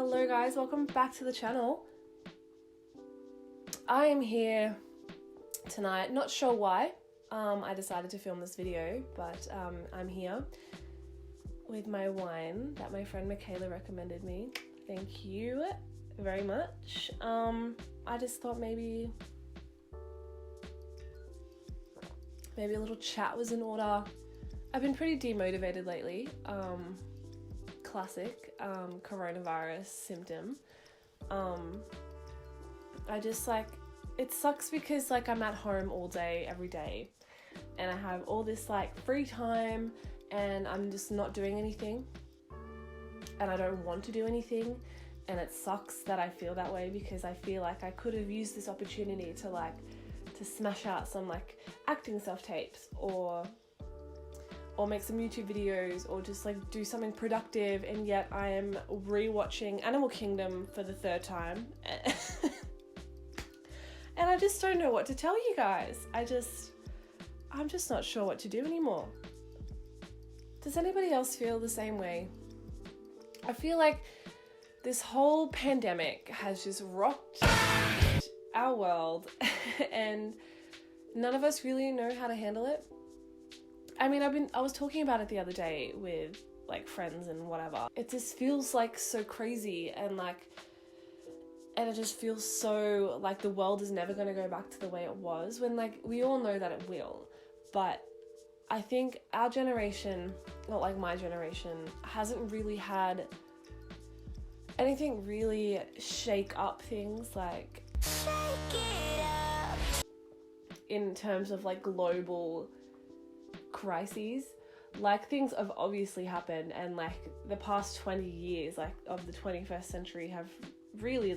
Hello guys, welcome back to the channel. I am here tonight, not sure why I decided to film this video, but I'm here with my wine that my friend Michaela recommended me. Thank you very much. I just thought maybe a little chat was in order. I've been pretty demotivated lately. Classic coronavirus symptom. I just it sucks because I'm at home all day every day and I have all this free time and I'm just not doing anything and I don't want to do anything, and it sucks that I feel that way because I feel like I could have used this opportunity to smash out some acting self-tapes or make some YouTube videos or just do something productive, and yet I am rewatching Animal Kingdom for the third time and I just don't know what to tell you guys. I'm just not sure what to do anymore. Does anybody else feel the same way? I feel like this whole pandemic has just rocked our world and none of us really know how to handle it. I mean, I was talking about it the other day with friends and whatever. It just feels so crazy and it just feels so the world is never going to go back to the way it was, when we all know that it will. But I think our generation, not my generation, hasn't really had anything really shake up things in terms of global crises. Things have obviously happened, and the past 20 years of the 21st century have really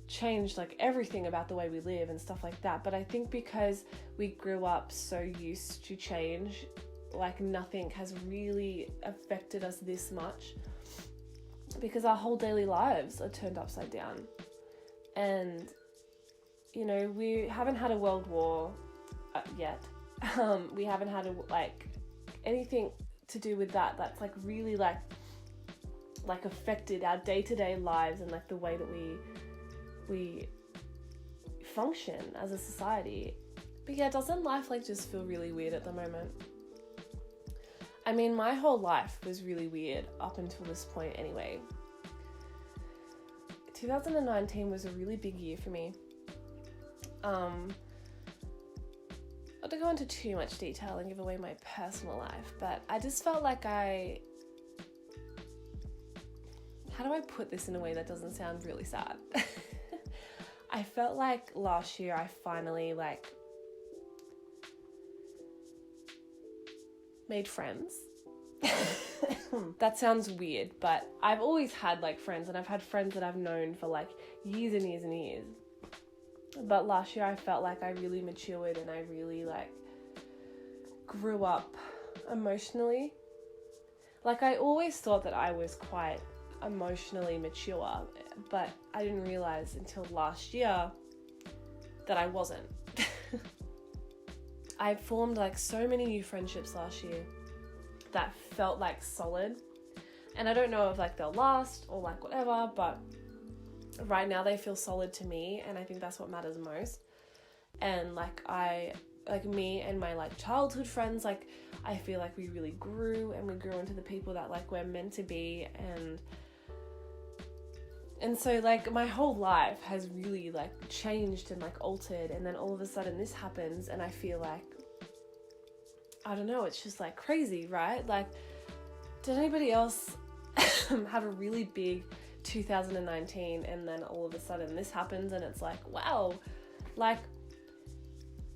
changed everything about the way we live and stuff like that. But I think because we grew up so used to change, nothing has really affected us this much, because our whole daily lives are turned upside down. And we haven't had a world war yet. We haven't had anything to do with that's really affected our day-to-day lives and the way that we function as a society. But yeah, doesn't life just feel really weird at the moment? I mean, my whole life was really weird up until this point anyway. 2019 was a really big year for me. Not to go into too much detail and give away my personal life, but I just felt how do I put this in a way that doesn't sound really sad? I felt last year I finally made friends. That sounds weird, but I've always had friends, and I've had friends that I've known for years and years and years. But last year I felt I really matured and I really grew up emotionally. I always thought that I was quite emotionally mature, but I didn't realize until last year that I wasn't. I formed so many new friendships last year that felt solid, and I don't know if they'll last or whatever, but right now they feel solid to me, and I think that's what matters most. And me and my childhood friends, I feel we really grew, and we grew into the people that we're meant to be, and so my whole life has really changed and altered, and then all of a sudden this happens and I feel I don't know, it's just crazy, right? Did anybody else have a really big 2019 and then all of a sudden this happens and it's wow,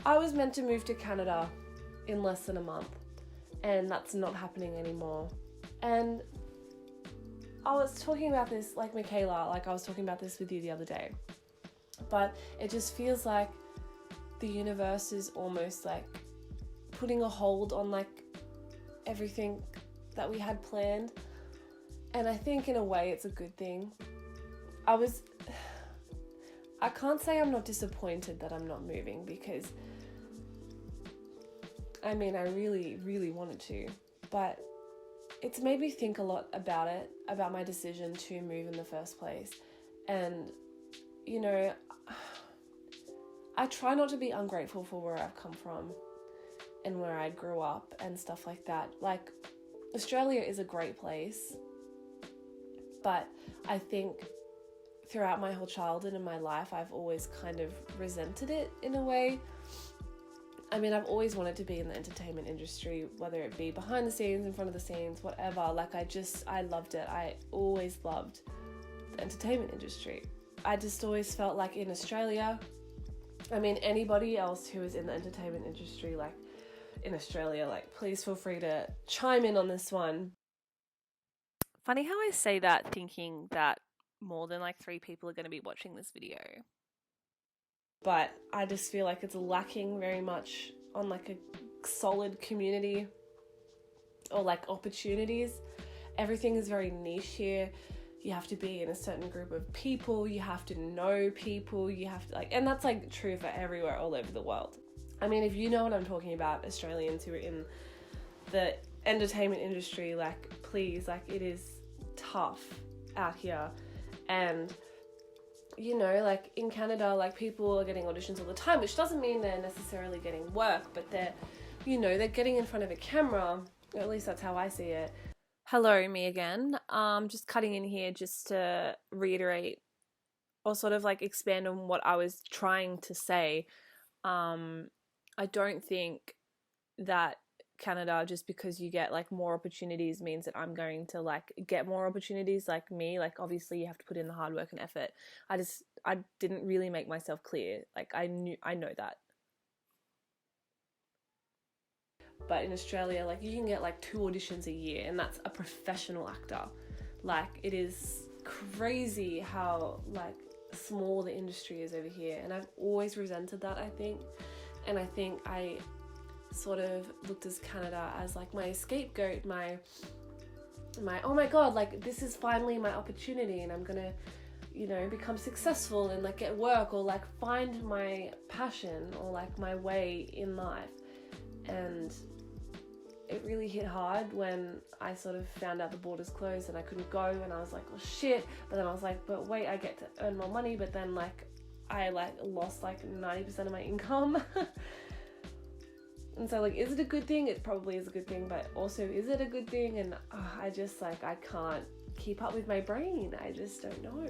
I was meant to move to Canada in less than a month and that's not happening anymore. And I was talking about this Michaela, I was talking about this with you the other day, but it just feels the universe is almost putting a hold on everything that we had planned. And I think in a way it's a good thing. I can't say I'm not disappointed that I'm not moving, because I mean, I really, really wanted to, but it's made me think a lot about it, about my decision to move in the first place. And, you know, I try not to be ungrateful for where I've come from and where I grew up and stuff like that. Like, Australia is a great place, but I think throughout my whole childhood and my life, I've always kind of resented it in a way. I mean, I've always wanted to be in the entertainment industry, whether it be behind the scenes, in front of the scenes, whatever. Like, I loved it. I always loved the entertainment industry. I just always felt like in Australia, I mean, anybody else who is in the entertainment industry, like in Australia, like, please feel free to chime in on this one. Funny how I say that thinking that more than like 3 people are going to be watching this video. But I just feel like it's lacking very much on like a solid community or like opportunities. Everything is very niche here. You have to be in a certain group of people, you have to know people, you have to like, and that's like true for everywhere all over the world. I mean, if you know what I'm talking about, Australians who are in the entertainment industry, like, please, like, it is tough out here. And, you know, like in Canada, like, people are getting auditions all the time, which doesn't mean they're necessarily getting work, but they're, you know, they're getting in front of a camera, or at least that's how I see it. Hello, me again. Just cutting in here just to reiterate or sort of like expand on what I was trying to say. I don't think that Canada, just because you get like more opportunities, means that I'm going to like get more opportunities like me. Like, obviously you have to put in the hard work and effort. I didn't really make myself clear. Like, I know that. But in Australia, like, you can get like 2 auditions a year, and that's a professional actor. Like, it is crazy how like small the industry is over here, and I've always resented that, I think. And I think I sort of looked as Canada as like my scapegoat, my oh my god, like, this is finally my opportunity, and I'm gonna, you know, become successful and like get work, or like find my passion, or like my way in life. And it really hit hard when I sort of found out the borders closed and I couldn't go, and I was like, oh shit. But then I was like, but wait, I get to earn more money. But then like I like lost like 90% of my income. And so like, is it a good thing? It probably is a good thing, but also, is it a good thing? And I just like, I can't keep up with my brain. I just don't know.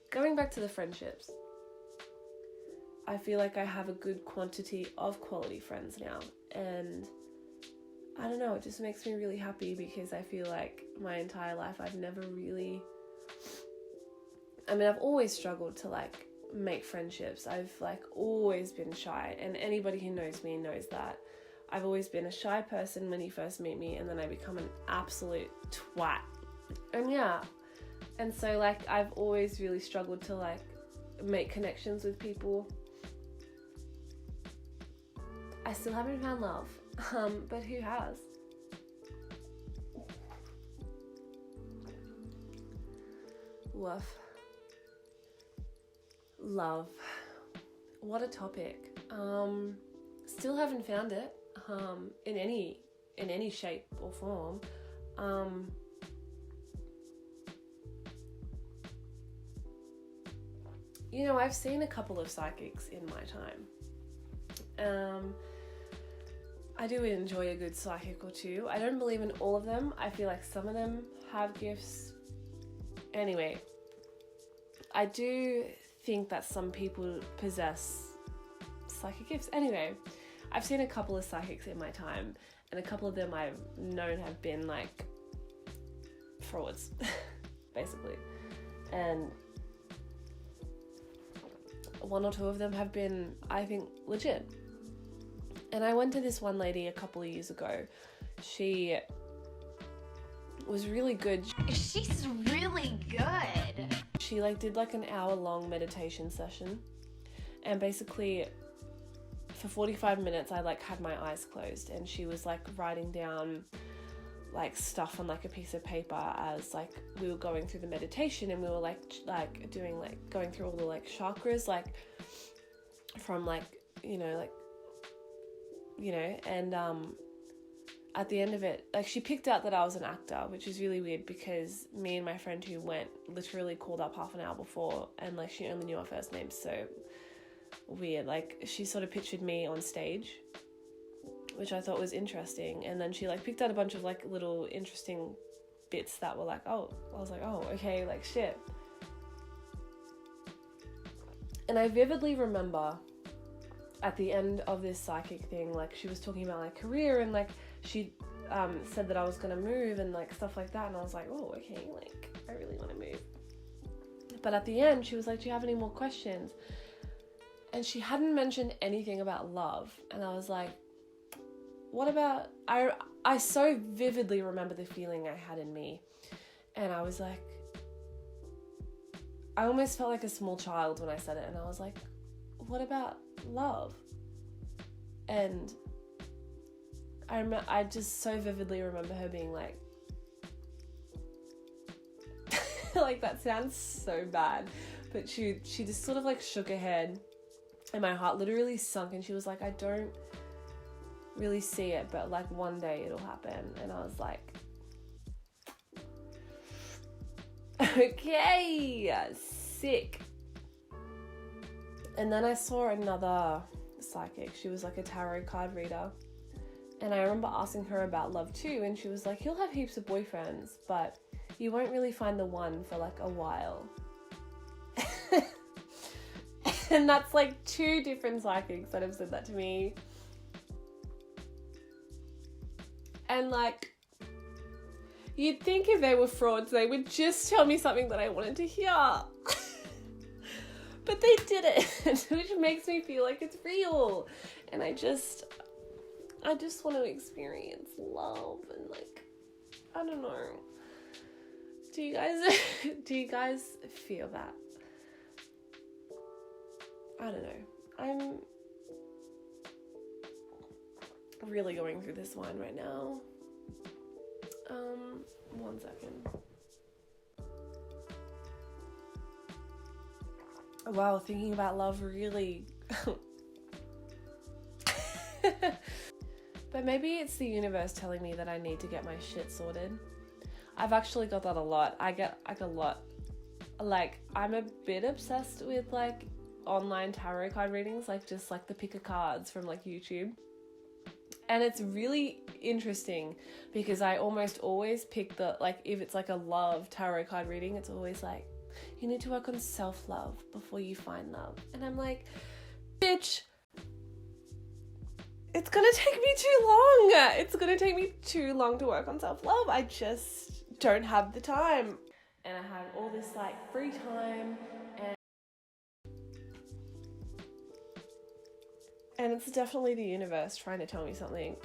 Going back to the friendships, I feel like I have a good quantity of quality friends now, and I don't know, it just makes me really happy, because I feel like my entire life I've never really, I mean, I've always struggled to like make friendships. I've like always been shy, and anybody who knows me knows that. I've always been a shy person when you first meet me, and then I become an absolute twat. And yeah, and so like I've always really struggled to like make connections with people. I still haven't found love, but who has? Woof. Love. What a topic. Still haven't found it in any shape or form. You know, I've seen a couple of psychics in my time. I do enjoy a good psychic or two. I don't believe in all of them. I feel like some of them have gifts. Anyway, I do think that some people possess psychic gifts. Anyway, I've seen a couple of psychics in my time, and a couple of them I've known have been like frauds, basically. And 1 or 2 of them have been, I think, legit. And I went to this one lady a couple of years ago. She was really good. She's really good. She like did like an hour-long meditation session, and basically for 45 minutes I like had my eyes closed, and she was like writing down like stuff on like a piece of paper as like we were going through the meditation, and we were like doing like going through all the like chakras, like from like, you know, and at the end of it, like, she picked out that I was an actor, which is really weird because me and my friend who went literally called up half an hour before, and like she only knew our first names, so weird. Like, she sort of pictured me on stage, which I thought was interesting, and then she like picked out a bunch of like little interesting bits that were like, oh, I was like, oh, okay, like shit. And I vividly remember at the end of this psychic thing, like, she was talking about my career, and like she said that I was gonna move and like stuff like that, and I was like, oh, okay, like I really want to move. But at the end she was like, do you have any more questions? And she hadn't mentioned anything about love, and I was like, what about, I so vividly remember the feeling I had in me, and I was like, I almost felt like a small child when I said it, and I was like, what about love? And I just so vividly remember her being like, like, that sounds so bad, but she just sort of like shook her head, and my heart literally sunk, and she was like, I don't really see it, but like one day it'll happen. And I was like, okay, sick. And then I saw another psychic. She was like a tarot card reader, and I remember asking her about love too, and she was like, you'll have heaps of boyfriends, but you won't really find the one for like a while. And that's like 2 different psychics that have said that to me. And like, you'd think if they were frauds, they would just tell me something that I wanted to hear. But they didn't, which makes me feel like it's real. And I just want to experience love, and like, I don't know. Do you guys feel that? I don't know. I'm really going through this wine right now. 1 second. Wow, thinking about love really... But maybe it's the universe telling me that I need to get my shit sorted. I've actually got that a lot. I get like a lot. Like, I'm a bit obsessed with like online tarot card readings, like just like the pick of cards from like YouTube. And it's really interesting because I almost always pick the, like, if it's like a love tarot card reading, it's always like, you need to work on self-love before you find love. And I'm like, bitch, it's gonna take me too long. It's gonna take me too long to work on self-love. I just don't have the time. And I have all this like free time, and it's definitely the universe trying to tell me something.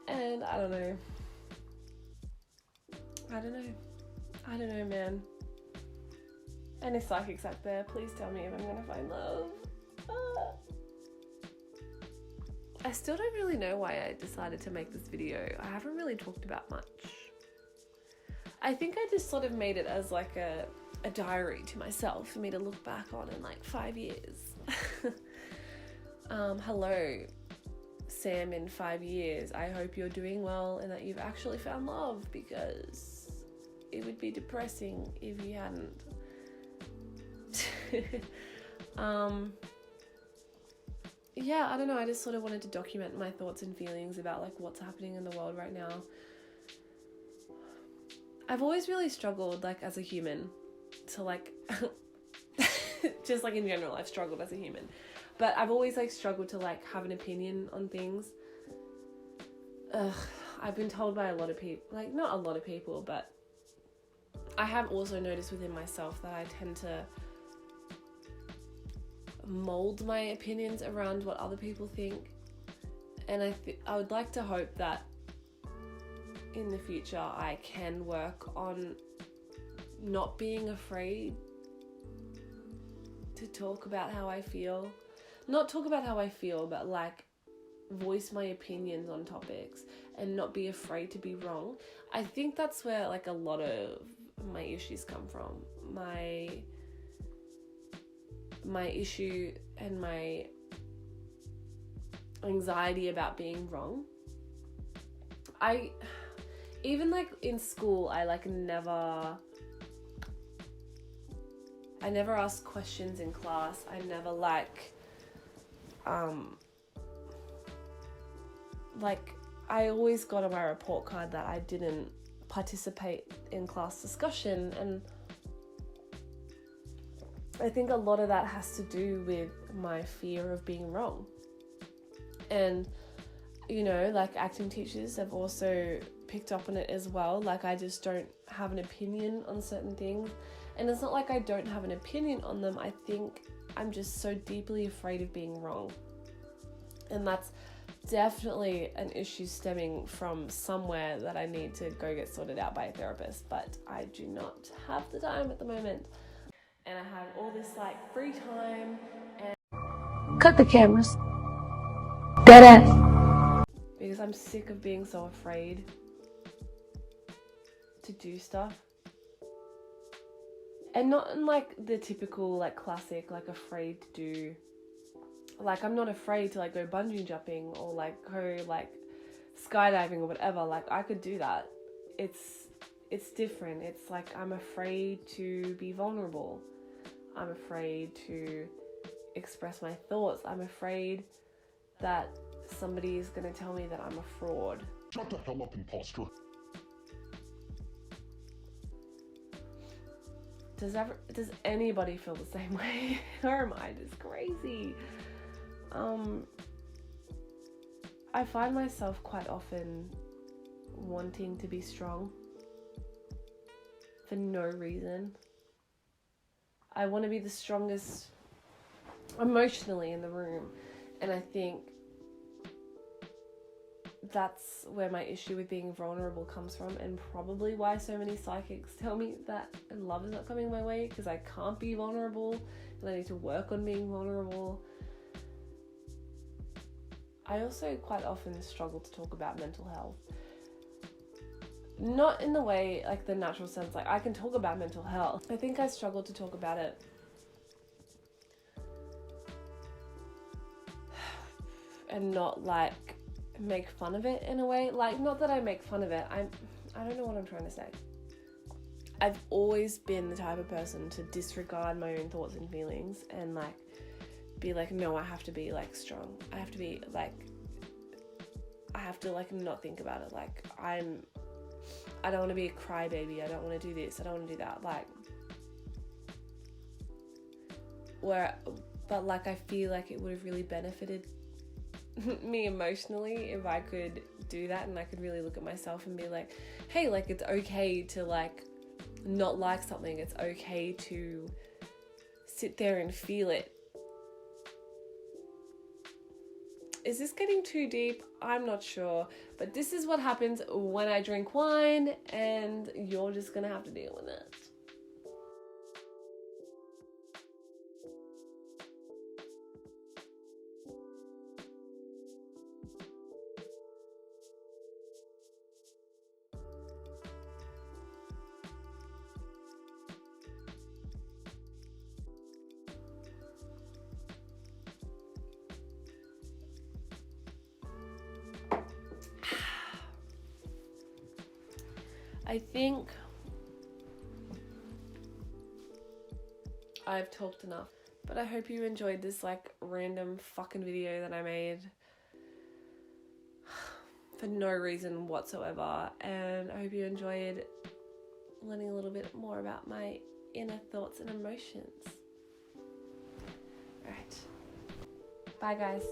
And I don't know, man. Any psychics out there, please tell me if I'm gonna find love. I still don't really know why I decided to make this video. I haven't really talked about much. I think I just sort of made it as like a diary to myself for me to look back on in like 5 years. Hello, Sam, in 5 years. I hope you're doing well and that you've actually found love, because it would be depressing if you hadn't. Yeah, I don't know. I just sort of wanted to document my thoughts and feelings about like what's happening in the world right now. I've always really struggled, like, as a human to like just like in general, I've struggled as a human, but I've always like struggled to like have an opinion on things. I've been told by a lot of people, like not a lot of people, but I have also noticed within myself that I tend to mold my opinions around what other people think. And I would like to hope that in the future I can work on not being afraid to talk about how I feel. Not talk about how I feel, but like voice my opinions on topics and not be afraid to be wrong. I think that's where like a lot of my issues come from. My issue and my anxiety about being wrong. Even like in school, I never asked questions in class. I never I always got on my report card that I didn't participate in class discussion, and I think a lot of that has to do with my fear of being wrong. And you know, like acting teachers have also picked up on it as well. Like I just don't have an opinion on certain things. And it's not like I don't have an opinion on them. I think I'm just so deeply afraid of being wrong. And that's definitely an issue stemming from somewhere that I need to go get sorted out by a therapist. But I do not have the time at the moment. And I have all this like free time. And cut the cameras. Dead ass. Because I'm sick of being so afraid to do stuff. And not in like the typical like classic like afraid to do, like I'm not afraid to like go bungee jumping or like go like skydiving or whatever. Like I could do that. It's different. It's like I'm afraid to be vulnerable. I'm afraid to express my thoughts. I'm afraid that somebody is going to tell me that I'm a fraud. Shut the hell up, imposter. Does anybody feel the same way? Or am I just crazy? I find myself quite often wanting to be strong for no reason. I want to be the strongest emotionally in the room, and I think that's where my issue with being vulnerable comes from, and probably why so many psychics tell me that love is not coming my way, because I can't be vulnerable and I need to work on being vulnerable. I also quite often struggle to talk about mental health. Not in the way, like the natural sense, like I can talk about mental health. I think I struggle to talk about it and not like make fun of it in a way. Like, not that I make fun of it, I don't know what I'm trying to say. I've always been the type of person to disregard my own thoughts and feelings and like be like, no, I have to be like strong. I have to be like, I have to like not think about it. Like I don't want to be a crybaby. I don't want to do this. I don't want to do that. Like, but like I feel like it would have really benefited me emotionally if I could do that, and I could really look at myself and be like, hey, like it's okay to like not like something. It's okay to sit there and feel it. Is this getting too deep? I'm not sure, but this is what happens when I drink wine, and you're just gonna have to deal with it. I think I've talked enough, but I hope you enjoyed this like random fucking video that I made for no reason whatsoever, and I hope you enjoyed learning a little bit more about my inner thoughts and emotions. Alright, bye guys.